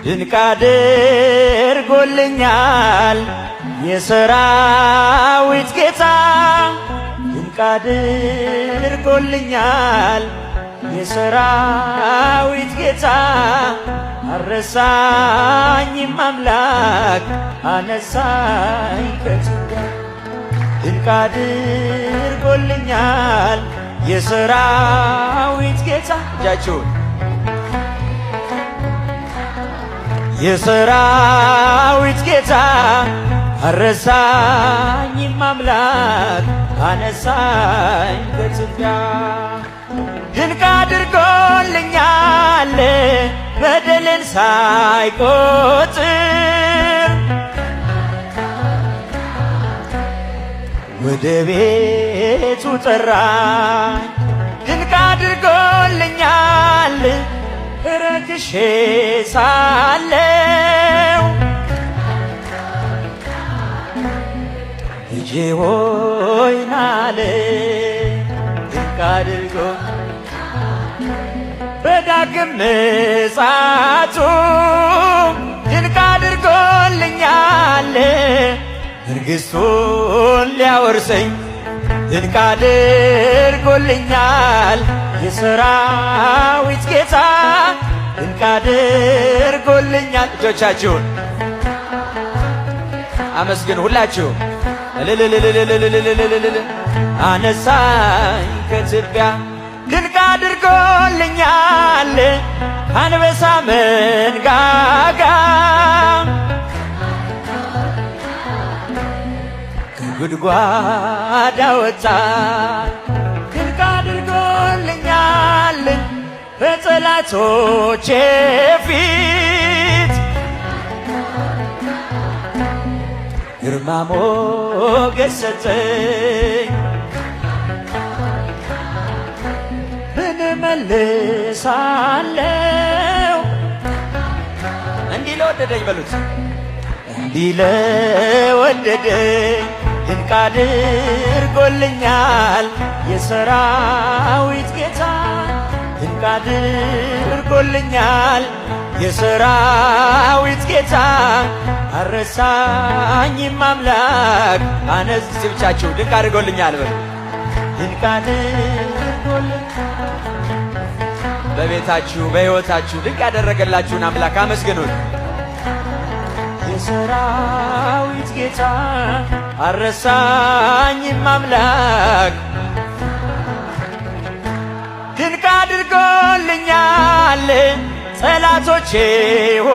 ድንቅ አድርጎልኛል የሰራዊት ጌታ ድንቅ አድርጎልኛል የሰራዊት ጌታ አረሳኝም አምላክ አነሳኝ ከጭንቀት ድንቅ አድርጎልኛል የሰራዊት ጌታ እጃችሁን የሰራዊት ጌታ አረሳኝም አምላክ አነሳኝ ከጭንቀት ድንቅ አድርጎልኛል በደልን ሳይቆጥር ወደ ቤቱ ጠራኝ ድንቅ አድርጎልኛል ረክሼ ሳለው ልጄ ሆይ ናለ ድንቅ አድርጎ በዳግም ምጽአቱ ድንቅ አድርጎልኛል መንግሥቱን ሊያወርሰኝ ድንቅ አድርጎልኛል የሰራዊት ጌታ ድንቅ አድርጎልኛል። እጆቻችሁን አመስግኑ ሁላችሁ አነሳኝ ከትቢያ ድንቅ አድርጎልኛል አንበሳ መንጋጋ ከጉድጓድ አወጣኝ ድንቅ አድርጎልኛል በጠላቶቼ ፊት ግርማ ሞገስ ሰጠኝ ምን እመልሳለሁ እንዲህ ለወደደኝ በሉት እንዲህ ለወደደኝ ድንቅ አድርጎልኛል የሰራዊት ጌታ ድንቅ አድርጎልኛል የሰራዊት ጌታ አረሳኝም አምላክ አነስ ብቻችሁ ድንቅ አድርጎልኛል በሉ ድንቅ አድርጎልኛል በቤታችሁ በሕይወታችሁ ድንቅ ያደረገላችሁን አምላክ አመስግኑት የሰራዊት ጌታ አረሳኝም አምላክ ድንቅ አድርጎልኛል ጠላቶቼ